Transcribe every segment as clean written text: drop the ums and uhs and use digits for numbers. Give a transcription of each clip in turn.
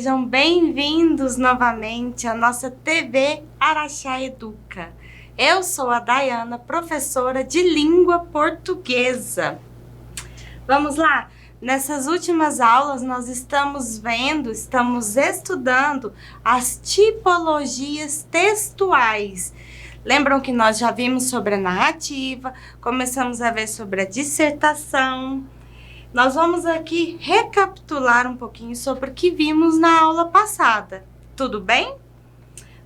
sejam bem-vindos novamente à nossa TV Araxá Educa. Eu sou a Dayana, professora de língua portuguesa. Vamos lá? Nessas últimas aulas nós estamos estudando as tipologias textuais. Lembram que nós já vimos sobre a narrativa, começamos a ver sobre a dissertação. Nós vamos aqui recapitular um pouquinho sobre o que vimos na aula passada. Tudo bem?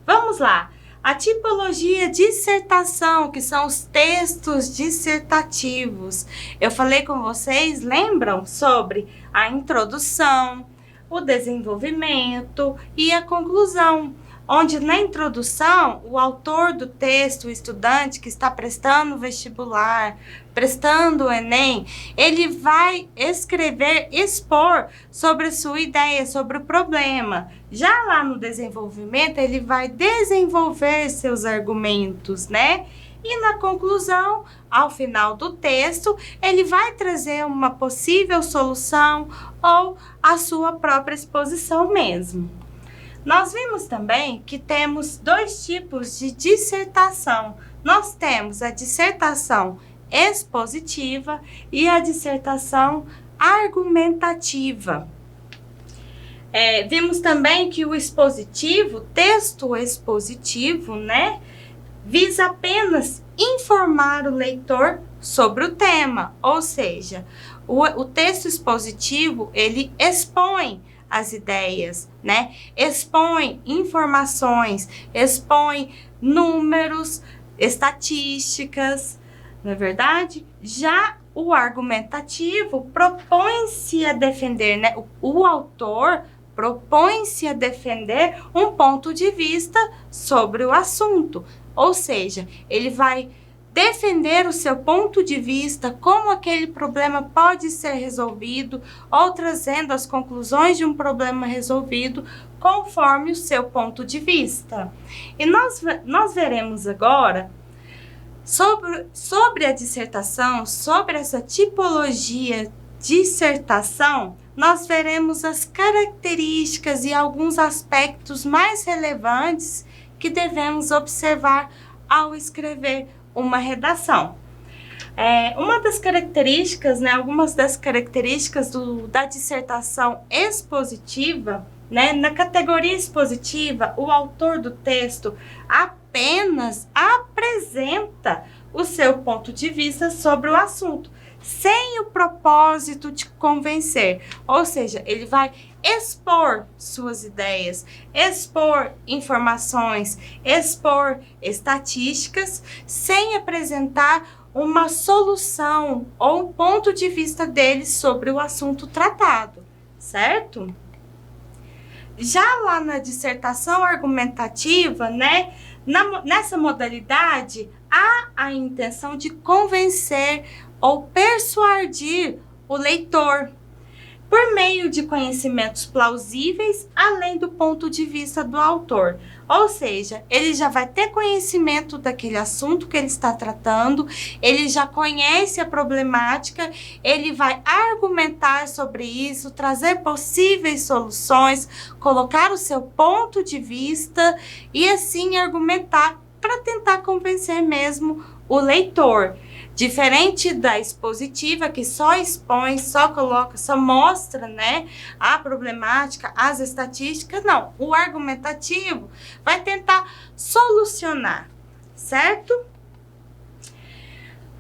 Vamos lá. A tipologia dissertação, que são os textos dissertativos. Eu falei com vocês, lembram? Sobre a introdução, o desenvolvimento e a conclusão. Onde na introdução, o autor do texto, o estudante que está prestando o vestibular, prestando o Enem, ele vai expor sobre a sua ideia, sobre o problema. Já lá no desenvolvimento, ele vai desenvolver seus argumentos, né? E na conclusão, ao final do texto, ele vai trazer uma possível solução ou a sua própria exposição mesmo. Nós vimos também que temos dois tipos de dissertação. Nós temos a dissertação expositiva e a dissertação argumentativa. Vimos também que o expositivo, texto expositivo, né, visa apenas informar o leitor sobre o tema, ou seja, o texto expositivo, ele expõe as ideias, né? Expõe informações, expõe números, estatísticas, não é verdade? Já o argumentativo propõe-se a defender, né? O autor propõe-se a defender um ponto de vista sobre o assunto, ou seja, ele vai defender o seu ponto de vista, como aquele problema pode ser resolvido, ou trazendo as conclusões de um problema resolvido conforme o seu ponto de vista. E nós veremos agora sobre a dissertação, sobre essa tipologia dissertação, nós veremos as características e alguns aspectos mais relevantes que devemos observar ao escrever uma redação. Uma das características, né, algumas das características da dissertação expositiva, né, na categoria expositiva, o autor do texto apenas apresenta o seu ponto de vista sobre o assunto, sem o propósito de convencer, ou seja, ele vai expor suas ideias, expor informações, expor estatísticas, sem apresentar uma solução ou um ponto de vista dele sobre o assunto tratado, certo? Já lá na dissertação argumentativa, né, nessa modalidade, há a intenção de convencer ou persuadir o leitor por meio de conhecimentos plausíveis, além do ponto de vista do autor. Ou seja, ele já vai ter conhecimento daquele assunto que ele está tratando, ele já conhece a problemática, ele vai argumentar sobre isso, trazer possíveis soluções, colocar o seu ponto de vista e assim argumentar para tentar convencer mesmo o leitor. Diferente da expositiva, que só expõe, só coloca, só mostra, né, a problemática, as estatísticas, não. O argumentativo vai tentar solucionar, certo?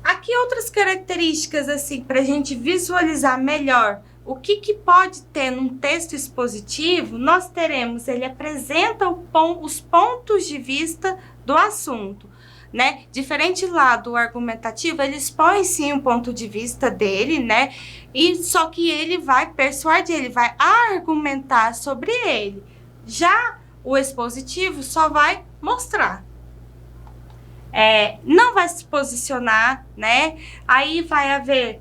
Aqui outras características, assim, para a gente visualizar melhor o que pode ter num texto expositivo, nós teremos, ele apresenta os pontos de vista do assunto, né? Diferente lá do argumentativo, ele expõe sim um ponto de vista dele, né? E só que ele vai persuadir, ele vai argumentar sobre ele. Já o expositivo só vai mostrar. Não vai se posicionar, né? Aí vai haver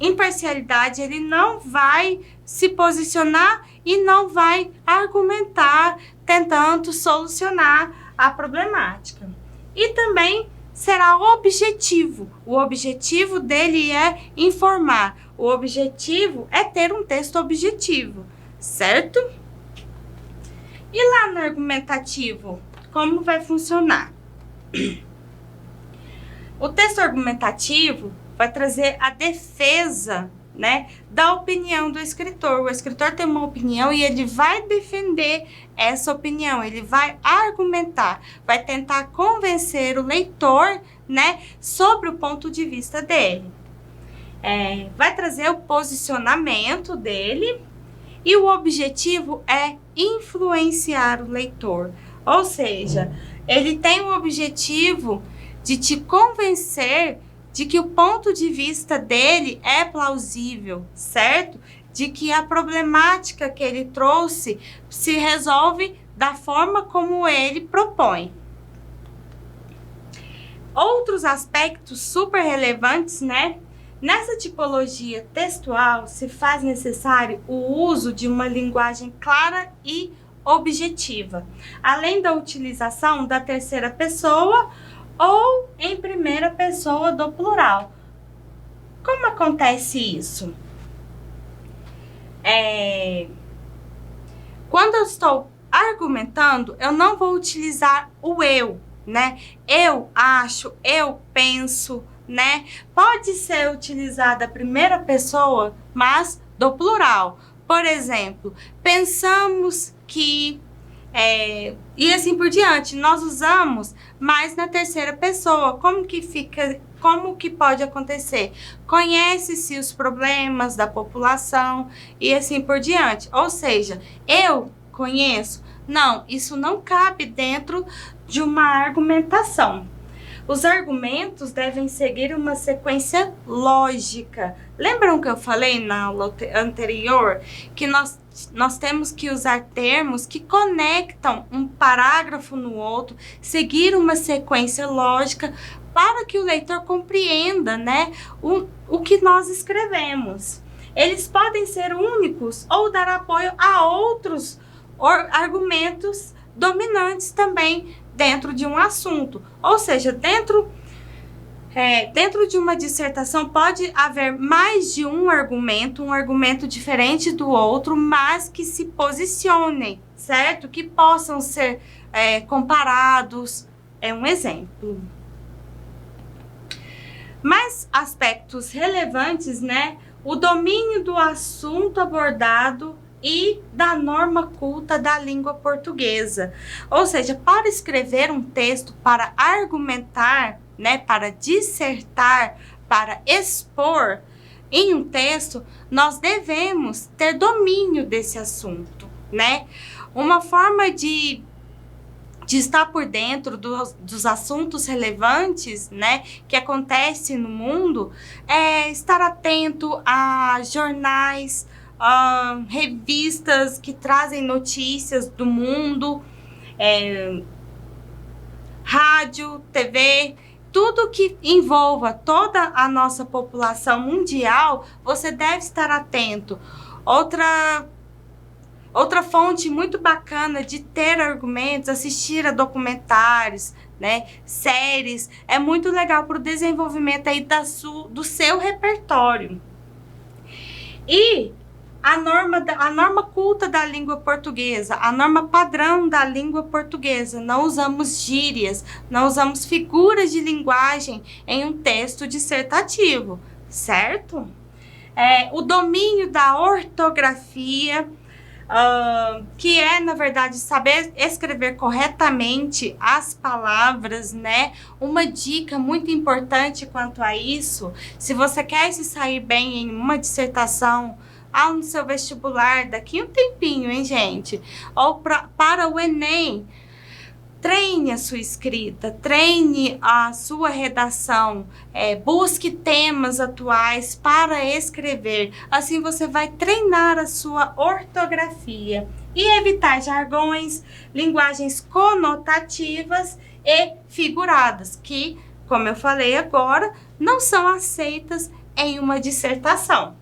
imparcialidade, ele não vai se posicionar e não vai argumentar tentando solucionar a problemática. E também será objetivo. O objetivo dele é informar. O objetivo é ter um texto objetivo, certo? E lá no argumentativo, como vai funcionar? O texto argumentativo vai trazer a defesa, né, da opinião do escritor. O escritor tem uma opinião e ele vai defender essa opinião, ele vai argumentar, vai tentar convencer o leitor, né, sobre o ponto de vista dele. Vai trazer o posicionamento dele e o objetivo é influenciar o leitor. Ou seja, ele tem o objetivo de te convencer de que o ponto de vista dele é plausível, certo? De que a problemática que ele trouxe se resolve da forma como ele propõe. Outros aspectos super relevantes, né? Nessa tipologia textual, se faz necessário o uso de uma linguagem clara e objetiva, além da utilização da terceira pessoa ou em primeira pessoa do plural. Como acontece isso? Quando eu estou argumentando, eu não vou utilizar o eu, né? Eu acho, eu penso, né? Pode ser utilizada a primeira pessoa, mas do plural. Por exemplo, pensamos que... e assim por diante, nós usamos mais na terceira pessoa. Como que pode acontecer? Conhece-se os problemas da população e assim por diante. Ou seja, eu conheço. Não, isso não cabe dentro de uma argumentação. Os argumentos devem seguir uma sequência lógica. Lembram que eu falei na aula anterior que nós temos que usar termos que conectam um parágrafo no outro, seguir uma sequência lógica para que o leitor compreenda, né, o que nós escrevemos. Eles podem ser únicos ou dar apoio a outros argumentos dominantes também dentro de um assunto. Ou seja, dentro de uma dissertação pode haver mais de um argumento diferente do outro, mas que se posicionem, certo? Que possam ser comparados. É um exemplo. Mais aspectos relevantes, né? O domínio do assunto abordado e da norma culta da língua portuguesa. Ou seja, para escrever um texto, para argumentar, né, para dissertar, para expor em um texto, nós devemos ter domínio desse assunto, né? Uma forma de estar por dentro dos assuntos relevantes, né, que acontecem no mundo, é estar atento a jornais, revistas que trazem notícias do mundo, rádio, TV, tudo que envolva toda a nossa população mundial, você deve estar atento. Outra fonte muito bacana de ter argumentos, assistir a documentários, né, séries, é muito legal para o desenvolvimento aí do seu repertório. E a norma culta da língua portuguesa, a norma padrão da língua portuguesa. Não usamos gírias, não usamos figuras de linguagem em um texto dissertativo, certo? O domínio da ortografia, que é, na verdade, saber escrever corretamente as palavras, né? Uma dica muito importante quanto a isso, se você quer se sair bem em uma dissertação, no seu vestibular, daqui um tempinho, hein, gente? Ou para o Enem, treine a sua escrita, treine a sua redação, busque temas atuais para escrever. Assim você vai treinar a sua ortografia e evitar jargões, linguagens conotativas e figuradas, que, como eu falei agora, não são aceitas em uma dissertação.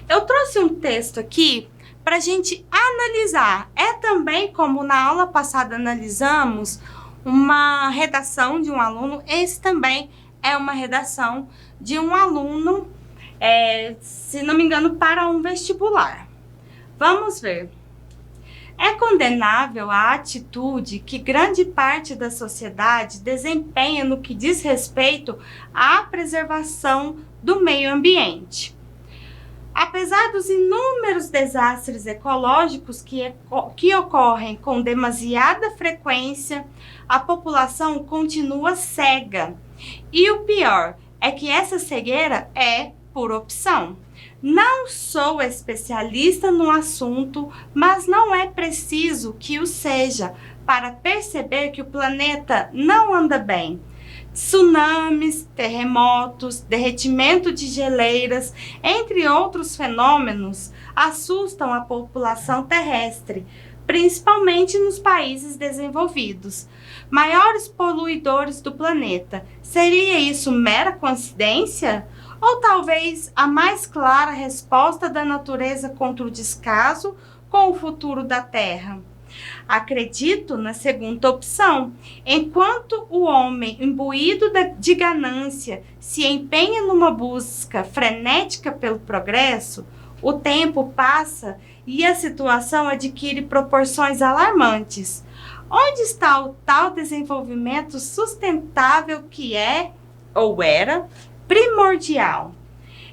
Eu trouxe um texto aqui para a gente analisar. É também, como na aula passada analisamos, uma redação de um aluno. Esse também é uma redação de um aluno, se não me engano, para um vestibular. Vamos ver. É condenável a atitude que grande parte da sociedade desempenha no que diz respeito à preservação do meio ambiente. Apesar dos inúmeros desastres ecológicos que ocorrem com demasiada frequência, a população continua cega. E o pior é que essa cegueira é por opção. Não sou especialista no assunto, mas não é preciso que o seja para perceber que o planeta não anda bem. Tsunamis, terremotos, derretimento de geleiras, entre outros fenômenos, assustam a população terrestre, principalmente nos países desenvolvidos, maiores poluidores do planeta. Seria isso mera coincidência? Ou talvez a mais clara resposta da natureza contra o descaso com o futuro da Terra? Acredito na segunda opção. Enquanto o homem, imbuído de ganância, se empenha numa busca frenética pelo progresso, o tempo passa e a situação adquire proporções alarmantes. Onde está o tal desenvolvimento sustentável que é, ou era, primordial?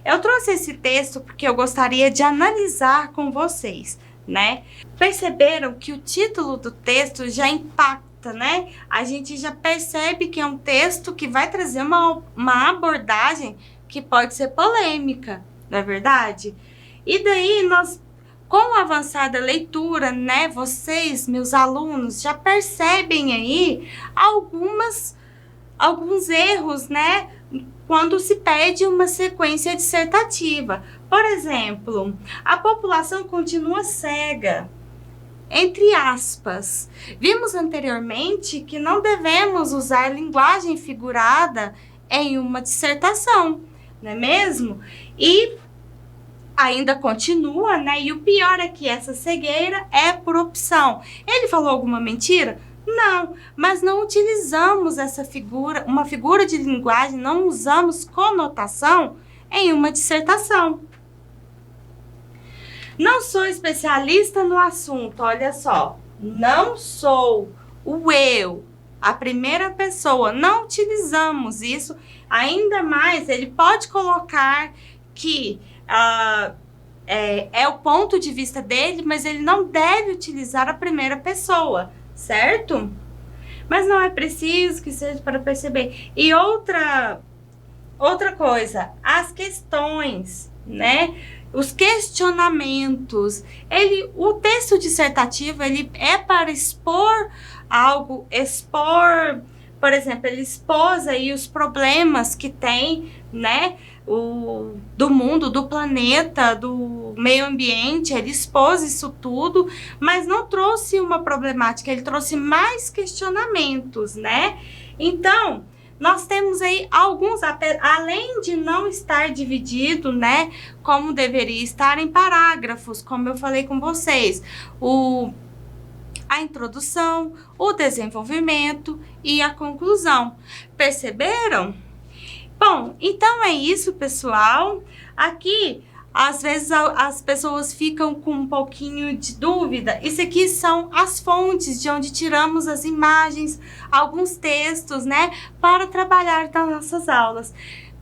Eu trouxe esse texto porque eu gostaria de analisar com vocês, né? Perceberam que o título do texto já impacta, né? A gente já percebe que é um texto que vai trazer uma abordagem que pode ser polêmica, não é verdade? E daí nós, com a avançada leitura, né? Vocês, meus alunos, já percebem aí alguns erros, né? Quando se pede uma sequência dissertativa. Por exemplo, a população continua cega, entre aspas. Vimos anteriormente que não devemos usar linguagem figurada em uma dissertação, não é mesmo? E ainda continua, né? E o pior é que essa cegueira é por opção. Ele falou alguma mentira? Não, mas não utilizamos uma figura de linguagem, não usamos conotação em uma dissertação. Não sou especialista no assunto, olha só. Não sou o eu, a primeira pessoa. Não utilizamos isso. Ainda mais, ele pode colocar que é o ponto de vista dele, mas ele não deve utilizar a primeira pessoa. Certo? Mas não é preciso que seja para perceber. E outra coisa, as questões, né? Os questionamentos. O texto dissertativo, ele é para expor algo, por exemplo, ele expôs aí os problemas que tem, né? Do mundo, do planeta, do meio ambiente, ele expôs isso tudo, mas não trouxe uma problemática, ele trouxe mais questionamentos, né? Então, nós temos aí alguns, além de não estar dividido, né, como deveria estar em parágrafos, como eu falei com vocês, a introdução, o desenvolvimento e a conclusão. Perceberam? Bom, então é isso, pessoal. Aqui, às vezes, as pessoas ficam com um pouquinho de dúvida. Isso aqui são as fontes de onde tiramos as imagens, alguns textos, né? Para trabalhar nas nossas aulas.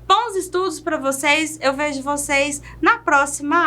Bons estudos para vocês. Eu vejo vocês na próxima aula.